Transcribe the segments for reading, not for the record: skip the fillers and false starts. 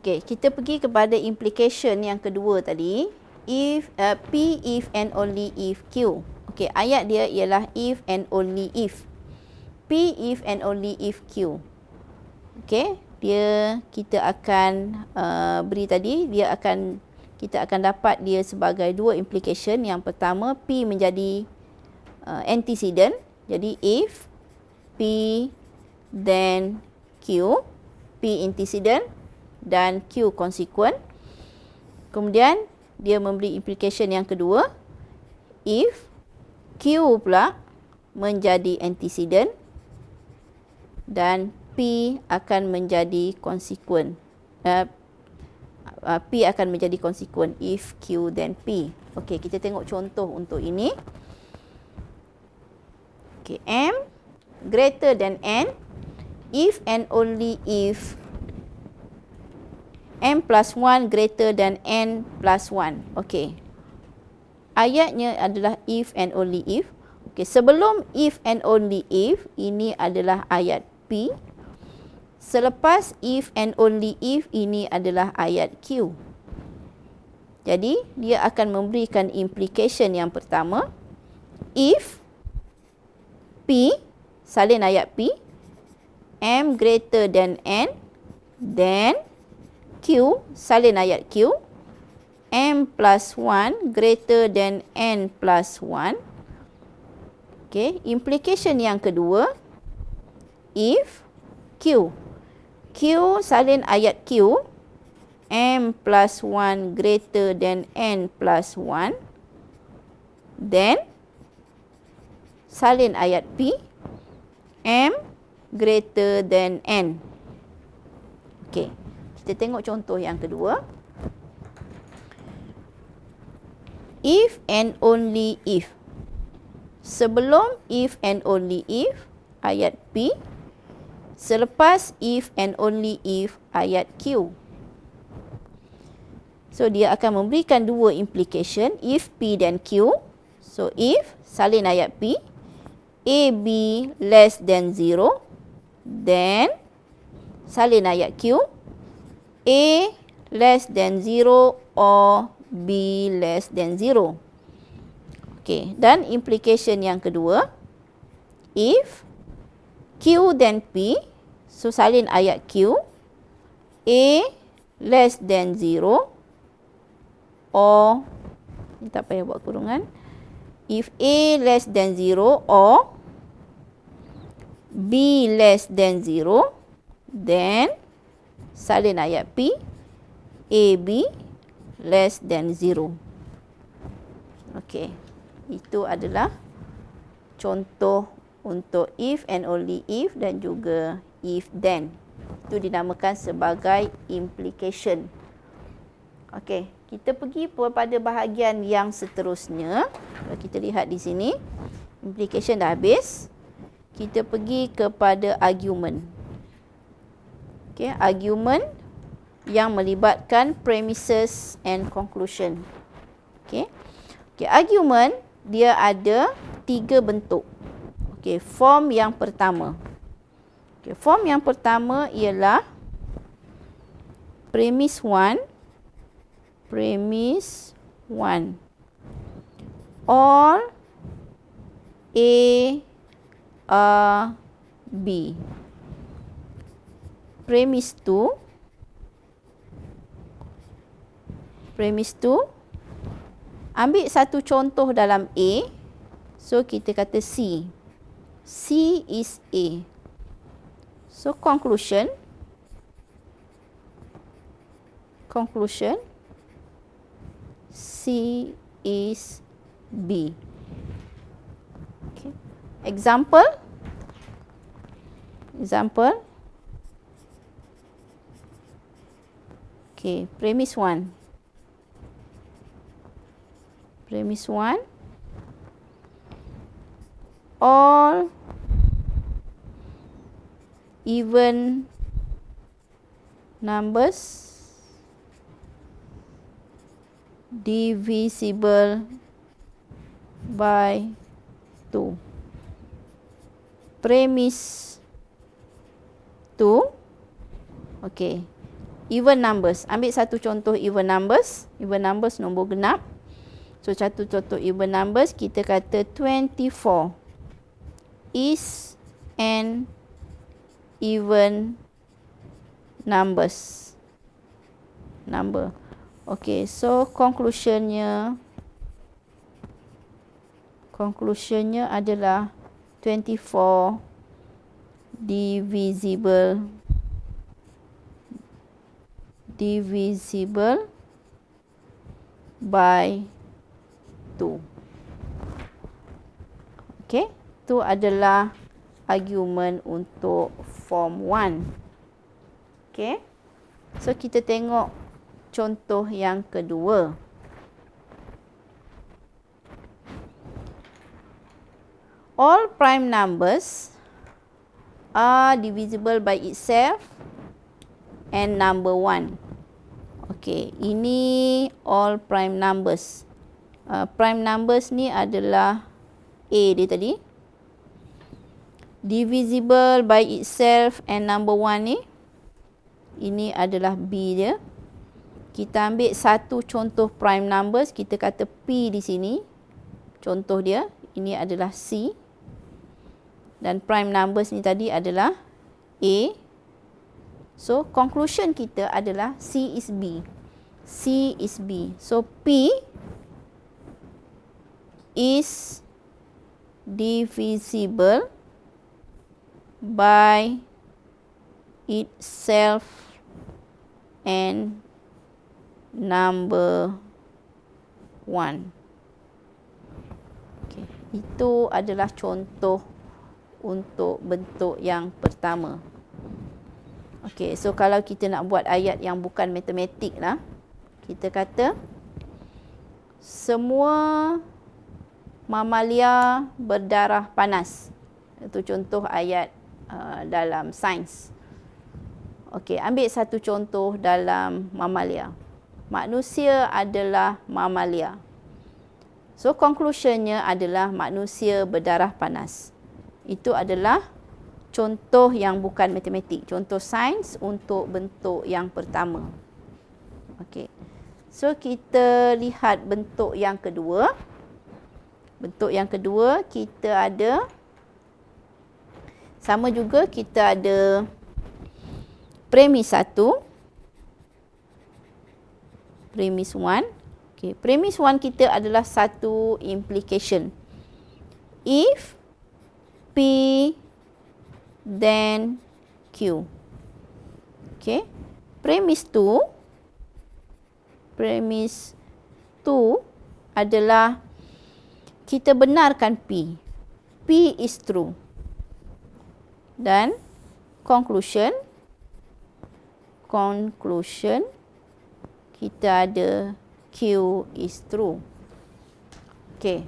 Okey, kita pergi kepada implication yang kedua tadi. If P if and only if Q. Okey, ayat dia ialah if and only if. P if and only if Q. Okey, kita akan beri tadi, kita akan dapat dia sebagai dua implication. Yang pertama, P menjadi antecedent. Jadi if P then Q, P antecedent dan Q consequent. Kemudian dia memberi implication yang kedua, if Q pula menjadi antecedent dan P akan menjadi consequent. P akan menjadi consequent if Q then P. Okey, kita tengok contoh untuk ini. Okey, M greater than N if and only if M plus 1 greater than N plus 1. Okey. Ayatnya adalah if and only if. Okey, sebelum if and only if, ini adalah ayat P. Selepas if and only if, ini adalah ayat Q. Jadi, dia akan memberikan implication yang pertama. If P, salin ayat P, M greater than N, then Q, salin ayat Q, M plus 1 greater than N plus 1. Okay, implication yang kedua, if Q, Q salin ayat Q, M plus 1 greater than N plus 1, then salin ayat P, M greater than N. Okey, kita tengok contoh yang kedua. If and only if. Sebelum if and only if, ayat P. Selepas if and only if, ayat Q. So, dia akan memberikan dua implication, if P dan Q. So, if, salin ayat P, A, B less than 0, then salin ayat Q, A less than 0 or B less than 0. Okey, dan implication yang kedua, if Q then P, so salin ayat Q, A less than 0 or, ni tak payah buat kurungan, if A less than 0 or B less than 0, then salin ayat P, AB less than 0. Okey, itu adalah contoh untuk if and only if dan juga if then. Itu dinamakan sebagai implication. Okey, kita pergi kepada bahagian yang seterusnya. Kalau kita lihat di sini, implication dah habis. Kita pergi kepada argument. Okey, argument yang melibatkan premises and conclusion. Okey. Okey, argument dia ada 3 bentuk. Okey, form yang pertama. Okey, form yang pertama ialah premise 1. Premise 1. All A are B. Premise 2. Premise 2. Ambil satu contoh dalam A. So, kita kata C. C is A. So, conclusion. Conclusion. C is B. Okay. Example. Example. Okay, premise 1. Premise 1. All even numbers divisible by 2. Premise 2. Okey. even numbers. Ambil satu contoh even numbers. Even numbers nombor genap. So, satu contoh even numbers, kita kata 24 is an even number. Okay, so conclusionnya adalah 24 divisible by 2. Okay, itu adalah argument untuk form 1. Okay, so kita tengok contoh yang kedua. All prime numbers are divisible by itself and number 1. Okay, ini all prime numbers. Prime numbers ni adalah A dia tadi. Divisible by itself and number 1 ni, ini adalah B dia. Kita ambil satu contoh prime numbers, kita kata P di sini. Contoh dia, ini adalah C. Dan prime numbers ni tadi adalah A. So, conclusion kita adalah C is B. C is B. So, P is divisible by itself and number 1. Okay. Itu adalah contoh untuk bentuk yang pertama. Okay, so kalau kita nak buat ayat yang bukan matematik lah, kita kata semua mamalia berdarah panas. Itu contoh ayat dalam sains. Okey, ambil satu contoh dalam mamalia. Manusia adalah mamalia. So, conclusionnya adalah manusia berdarah panas. Itu adalah contoh yang bukan matematik. Contoh sains untuk bentuk yang pertama. Okey. So, kita lihat bentuk yang kedua. Bentuk yang kedua, kita ada, sama juga kita ada premis 1, premis 1. Okay. Premis 1 kita adalah satu implication. If P then Q. Okay. Premis 2 adalah kita benarkan P. P is true. Dan conclusion kita ada Q is true. Okey.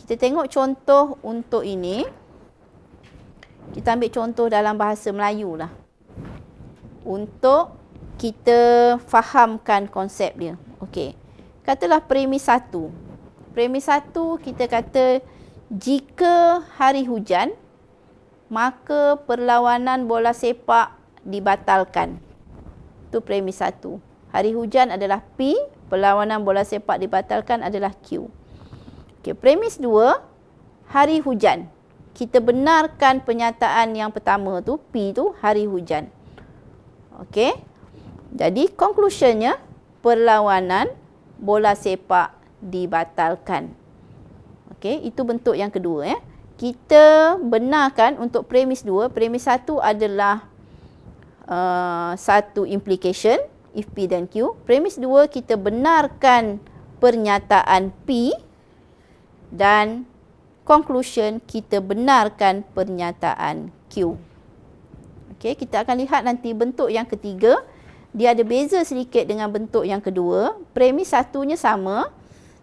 Kita tengok contoh untuk ini. Kita ambil contoh dalam bahasa Melayu lah. Untuk kita fahamkan konsep dia. Okey. Katalah premis 1. Premis 1 kita kata jika hari hujan, maka perlawanan bola sepak dibatalkan. Itu premis 1. Hari hujan adalah P, perlawanan bola sepak dibatalkan adalah Q. Okey, premis 2, hari hujan. Kita benarkan pernyataan yang pertama tu, P tu hari hujan. Okey. Jadi conclusionnya perlawanan bola sepak dibatalkan. Okey, itu bentuk yang kedua ya. Kita benarkan untuk premis 2, premis 1 adalah satu implication if P dan Q. Premis 2 kita benarkan pernyataan P dan conclusion kita benarkan pernyataan Q. Okey, kita akan lihat nanti bentuk yang ketiga. Dia ada beza sedikit dengan bentuk yang kedua. Premis 1-nya sama,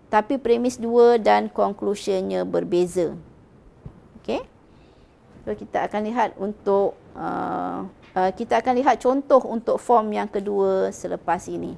tapi premis 2 dan conclusionnya berbeza. Okey. So kita akan lihat untuk kita akan lihat contoh untuk form yang kedua selepas ini.